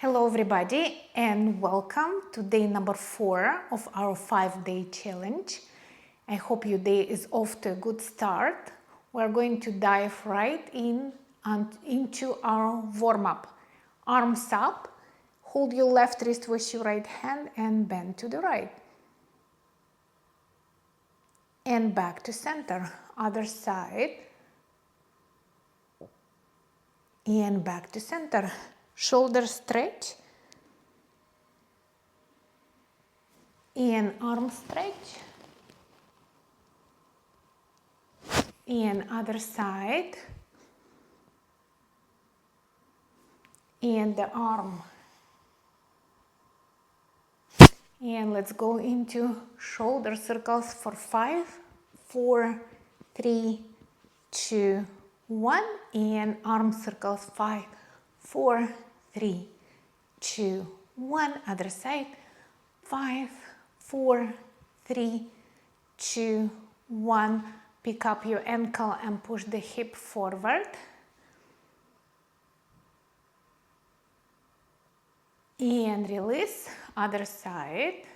Hello everybody and welcome to day number 4 of our 5-day challenge. I hope your day is off to a good start. We're going to dive right in and into our warm-up. Arms up, hold your left wrist with your right hand and bend to the right. And back to center, other side. And back to center. Shoulder stretch and arm stretch and other side and the arm, and let's go into shoulder circles for 5, 4, 3, 2, 1 and arm circles 5, 4, 3, 2, 1, other side, 5, 4, 3, 2, 1, pick up your ankle and push the hip forward. And release, other side.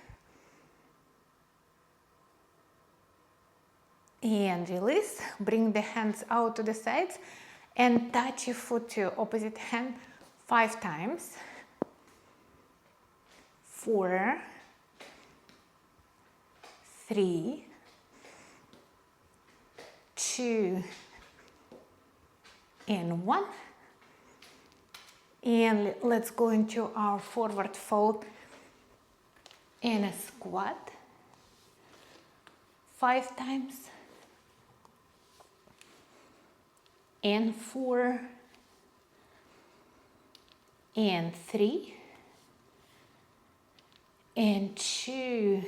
And release, bring the hands out to the sides and touch your foot to your opposite hand 5 times. 4, 3, 2, and 1. And let's go into our forward fold and a squat 5 times. And 4, and 3, and 2,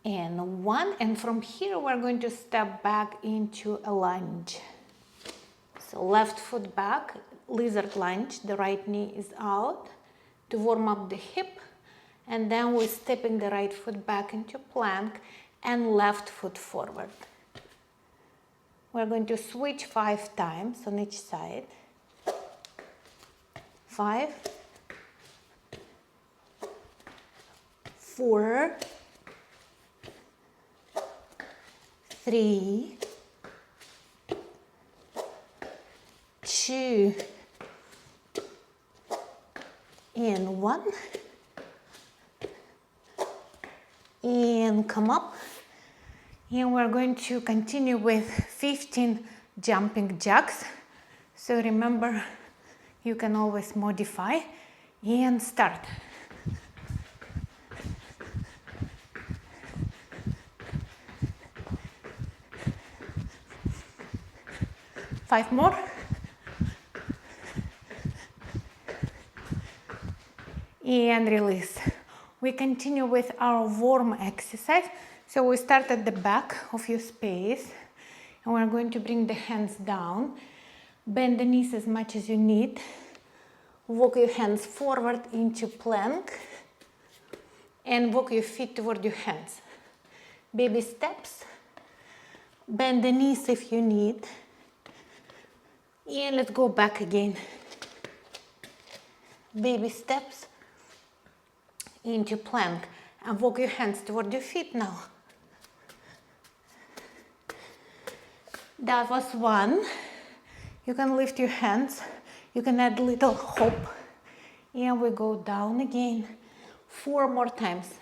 and 1. And from here we're going to step back into a lunge. So left foot back, lizard lunge, the right knee is out to warm up the hip, and then we're stepping the right foot back into plank and left foot forward. We're going to switch 5 times on each side. 5, 4, 3, 2, and 1. And come up. And we're going to continue with 15 jumping jacks. So remember, you can always modify and start. Five more. And release. We continue with our warm exercise. So we start at the back of your space and we're going to bring the hands down. Bend the knees as much as you need. Walk your hands forward into plank and walk your feet toward your hands. Baby steps. Bend the knees if you need. And let's go back again. Baby steps into plank and walk your hands toward your feet now. That was 1. You can lift your hands. You can add a little hop. And we go down again 4 more times.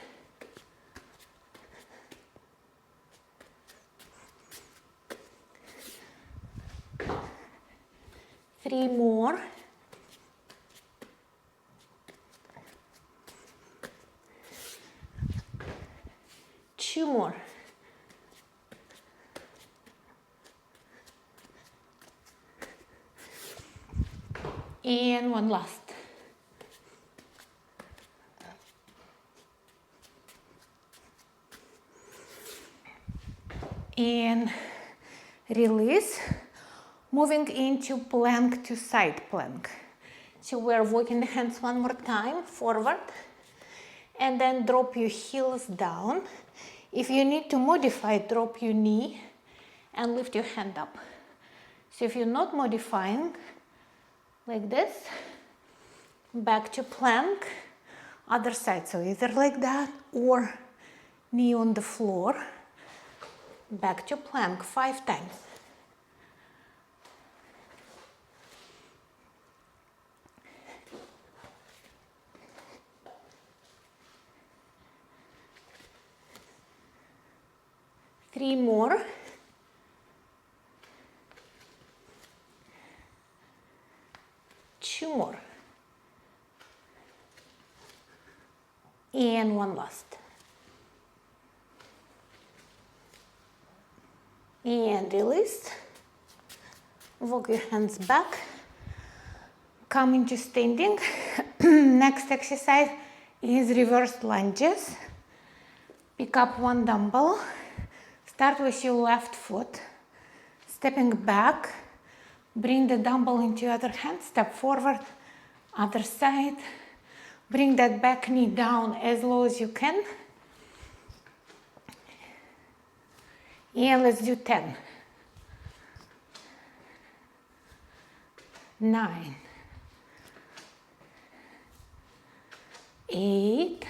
Three more. 2 more. And 1 last. And release. Moving into plank to side plank. So we're walking the hands 1 more time forward. And then drop your heels down. If you need to modify, drop your knee and lift your hand up. So if you're not modifying, like this, back to plank, other side. So either like that or knee on the floor, back to plank 5 times. Three more. Two more. And one last. And release. Walk your hands back. Come into standing. Next exercise is reverse lunges. Pick up one dumbbell. Start with your left foot. Stepping back. Bring the dumbbell into your other hand. Step forward. Other side. Bring that back knee down as low as you can. And let's do 10. 9. 8.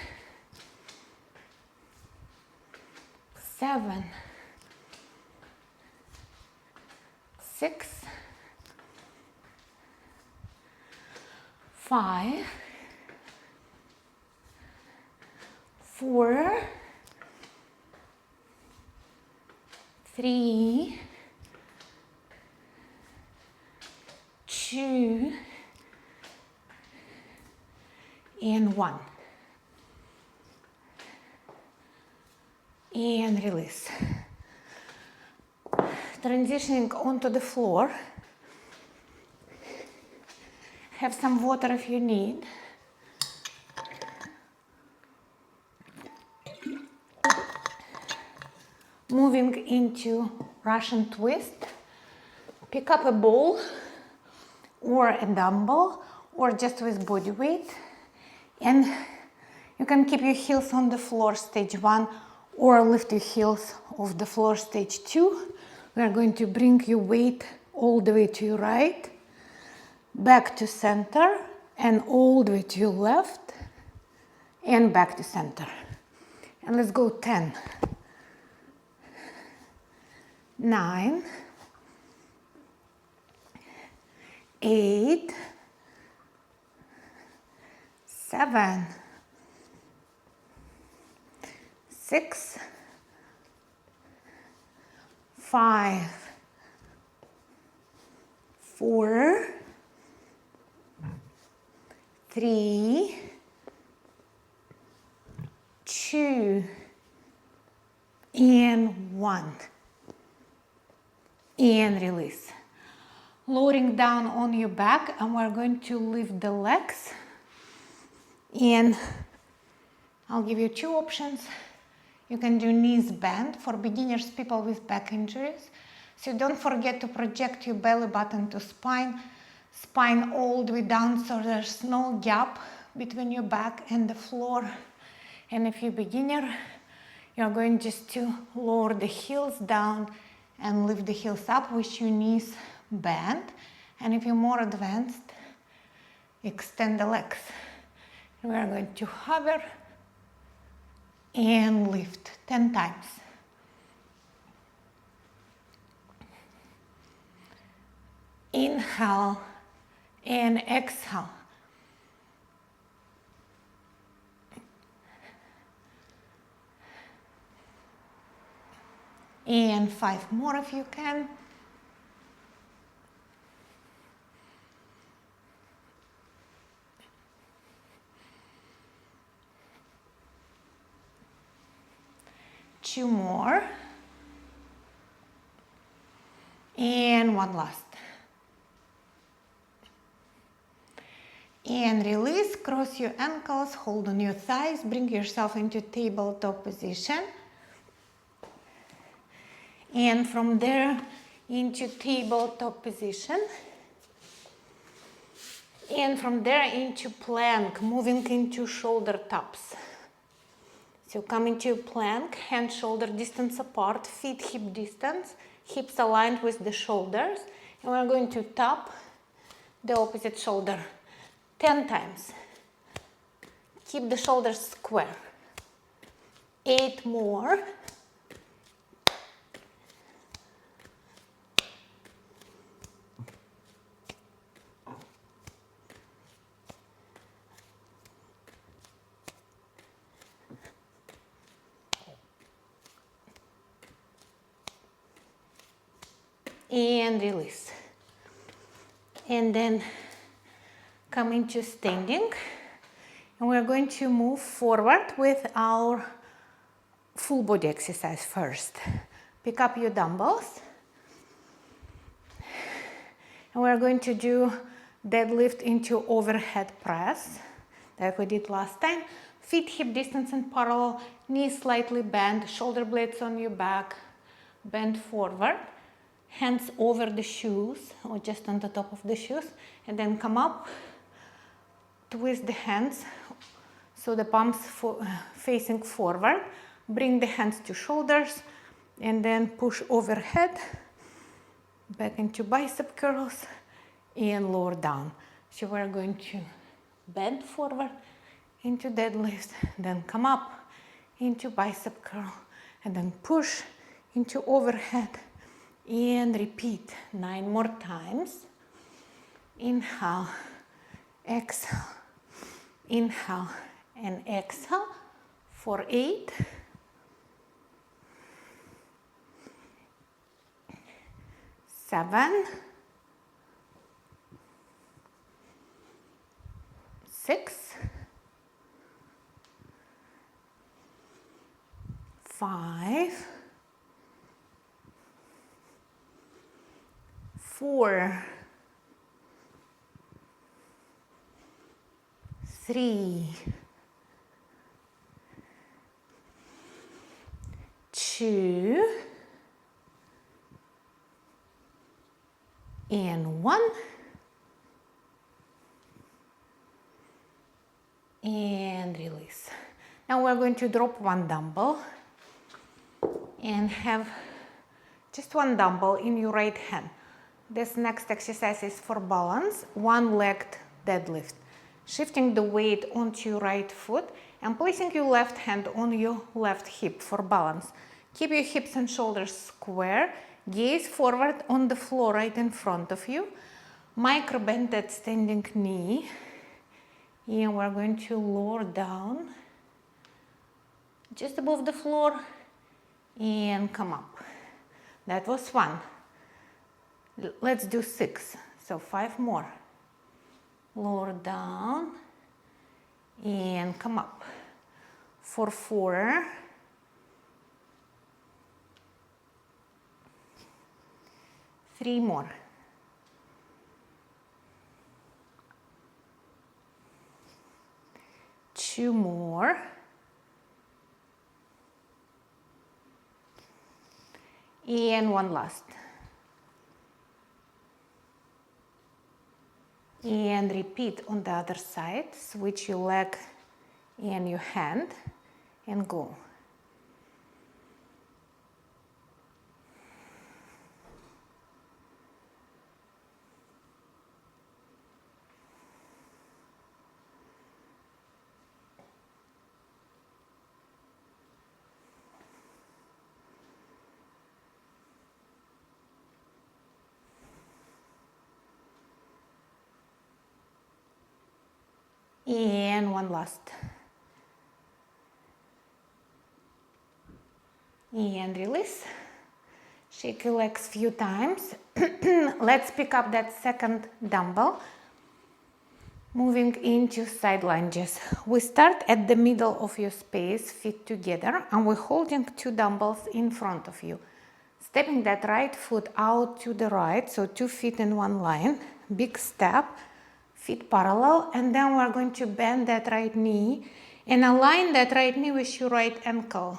7. 6. 5. 4. 3. 2. And 1. And release. Transitioning onto the floor. Have some water if you need. Moving into Russian twist. Pick up a ball or a dumbbell or just with body weight. And you can keep your heels on the floor, stage 1, or lift your heels off the floor, stage 2. We are going to bring your weight all the way to your right, back to center, and all the way to your left, and back to center. And let's go 10. 9. 8. 7. 6. 5. 4. 3. 2. And 1. And release. Lowering down on your back, and we're going to lift the legs. And I'll give you 2 options. You can do knees bent for beginners, people with back injuries. So don't forget to project your belly button to spine all the way down so there's no gap between your back and the floor. And if you're a beginner, you're going just to lower the heels down and lift the heels up with your knees bent. And if you're more advanced, extend the legs. We are going to hover and lift 10 times. Inhale and exhale. And 5 more if you can. Two more. And one last. And release, cross your ankles, hold on your thighs, bring yourself into tabletop position. And from there into tabletop position. And from there into plank, moving into shoulder taps. So come into plank, hands shoulder distance apart, feet hip distance, hips aligned with the shoulders. And we're going to tap the opposite shoulder 10 times. Keep the shoulders square. 8 more. And release. And then come into standing. And we're going to move forward with our full body exercise first. Pick up your dumbbells. And we're going to do deadlift into overhead press that we did last time. Feet hip distance and parallel, knees slightly bent, shoulder blades on your back, bend forward. Hands over the shoes or just on the top of the shoes, and then come up, twist the hands so the palms facing forward. Bring the hands to shoulders and then push overhead, back into bicep curls and lower down. So we're going to bend forward into deadlift, then come up into bicep curl and then push into overhead. And repeat 9 more times. Inhale, exhale, inhale, and exhale for 8. 7. 6. 5. 4, 3, 2, and 1. And release. Now we're going to drop one dumbbell and have just one dumbbell in your right hand. This next exercise is for balance, one-legged deadlift. Shifting the weight onto your right foot and placing your left hand on your left hip for balance. Keep your hips and shoulders square, gaze forward on the floor right in front of you. Micro bend that standing knee. And we're going to lower down just above the floor and come up. That was 1. Let's do 6. So 5 more. Lower down and come up. For 4. 3 more. 2 more. And 1 last. And repeat on the other side. Switch your leg and your hand and go. And 1 last. And release. Shake your legs few times. Let's pick up that second dumbbell. Moving into side lunges. We start at the middle of your space, feet together, and we're holding 2 dumbbells in front of you. Stepping that right foot out to the right, so 2 feet in one line. Big step. Feet parallel, and then we're going to bend that right knee and align that right knee with your right ankle.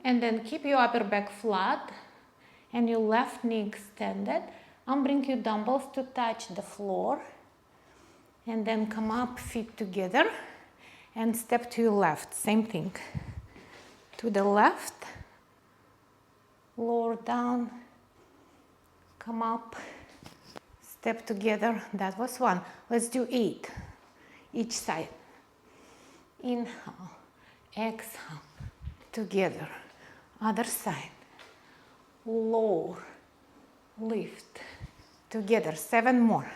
And then keep your upper back flat and your left knee extended, and bring your dumbbells to touch the floor. And then come up, feet together, and step to your left. Same thing. To the left, lower down, come up, step together. That was 1. Let's do 8 each side. Inhale, exhale, together. Other side. Lower, lift, together. 7 more.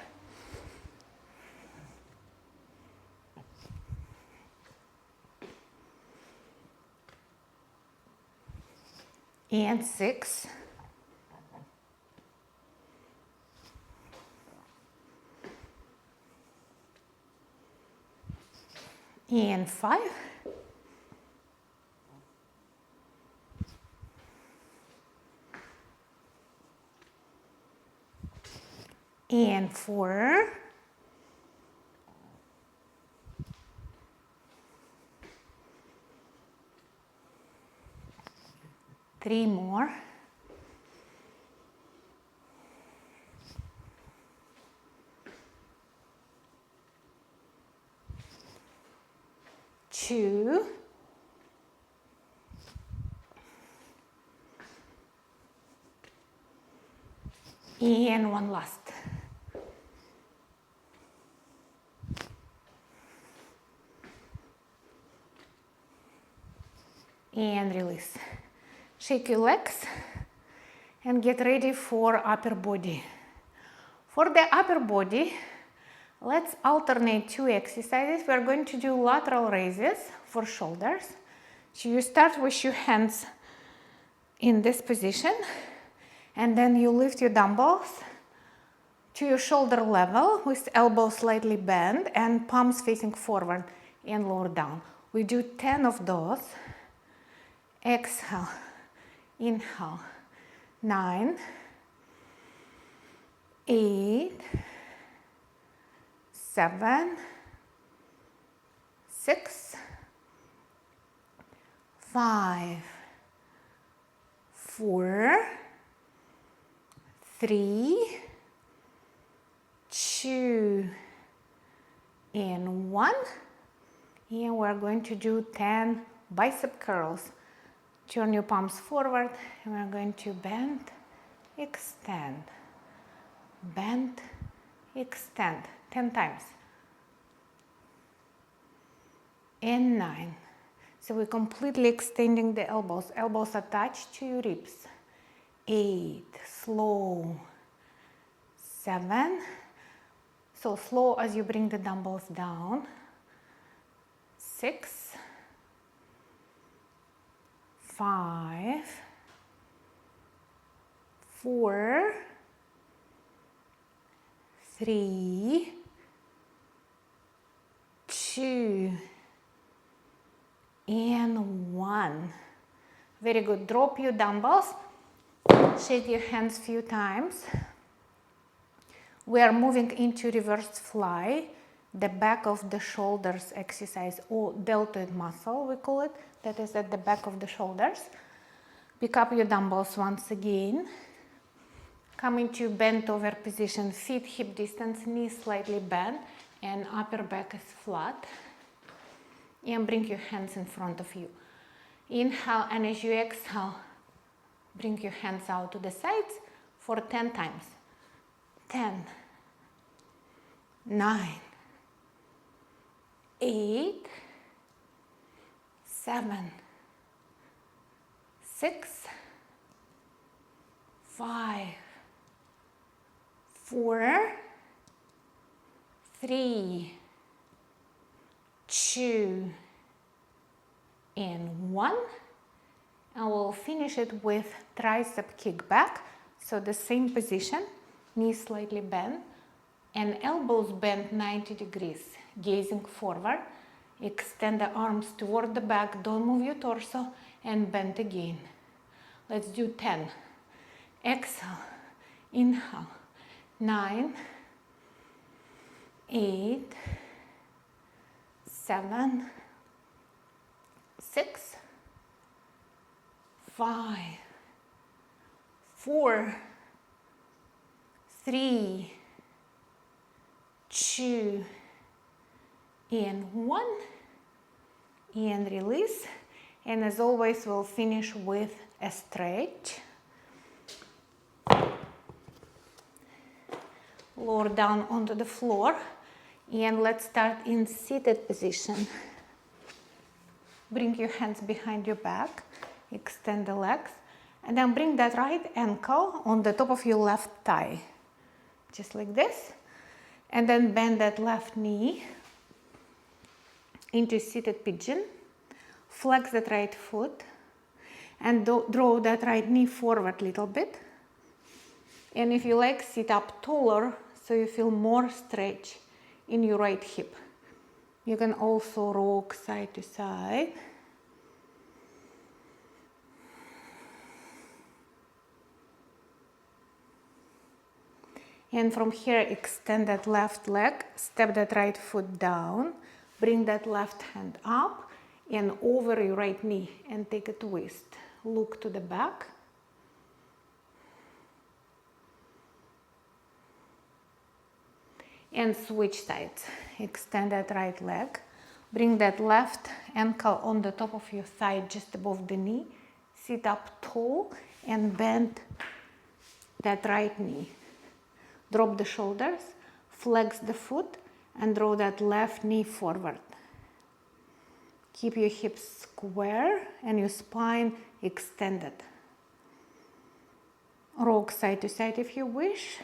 And 6. And 5. And 4. Three more. Two. And one last. And release. Shake your legs and get ready for upper body. For the upper body, let's alternate 2 exercises. We're going to do lateral raises for shoulders. So you start with your hands in this position, and then you lift your dumbbells to your shoulder level with elbows slightly bent and palms facing forward and lower down. We do 10 of those. Exhale, inhale. 9, 8, 7, 6, 5, 4, 3, 2, and 1. And we're going to do 10 bicep curls. Turn your palms forward, and we're going to bend, extend, bend, extend, 10 times. And 9. So we're completely extending the elbows. Elbows attached to your ribs. 8, slow. 7, so slow as you bring the dumbbells down. 6, 5, 4, 3, 2, and 1. Very good. Drop your dumbbells. Shake your hands a few times. We are moving into reverse fly, the back of the shoulders exercise, or deltoid muscle we call it, that is at the back of the shoulders. Pick up your dumbbells once again. Come into bent over position, feet hip distance, knees slightly bent, and upper back is flat. And bring your hands in front of you. Inhale, and as you exhale, bring your hands out to the sides for 10 times. 10, 9, 8, 7, 6, 5, 4, 3, 2, and 1. And we'll finish it with tricep kickback. So the same position, knees slightly bent and elbows bent 90 degrees, gazing forward. Extend the arms toward the back, don't move your torso, and bend again. Let's do 10. Exhale, inhale. 9, 8, 7, 6, 5, 4, 3, 2, and 1. And release. And as always, we'll finish with a stretch. Lower down onto the floor. And let's start in seated position. Bring your hands behind your back, extend the legs, and then bring that right ankle on the top of your left thigh, just like this. And then bend that left knee into seated pigeon, flex that right foot, and draw that right knee forward a little bit. And if you like, sit up taller so you feel more stretch in your right hip. You can also rock side to side. And from here, extend that left leg, step that right foot down, bring that left hand up and over your right knee and take a twist. Look to the back. And switch sides. Extend that right leg, bring that left ankle on the top of your thigh just above the knee, sit up tall and bend that right knee. Drop the shoulders, flex the foot and draw that left knee forward. Keep your hips square and your spine extended. Rock side to side if you wish.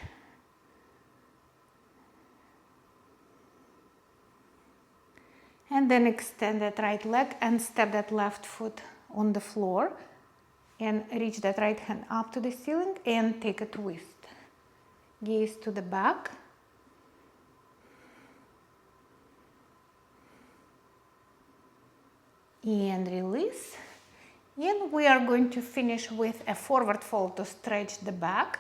And then extend that right leg and step that left foot on the floor and reach that right hand up to the ceiling and take a twist. Gaze to the back. And release. And we are going to finish with a forward fold to stretch the back.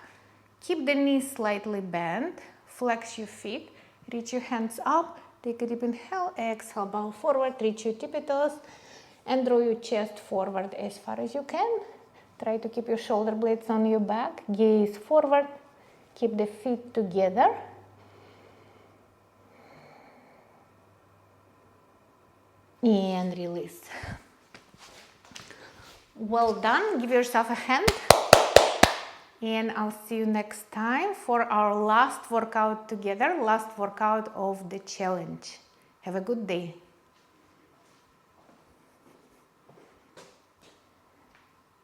Keep the knees slightly bent. Flex your feet. Reach your hands up. Take a deep inhale. Exhale, bow forward. Reach your tippy toes. And draw your chest forward as far as you can. Try to keep your shoulder blades on your back. Gaze forward. Keep the feet together. And release. Well done. Give yourself a hand. And I'll see you next time for our last workout together, last workout of the challenge. Have a good day.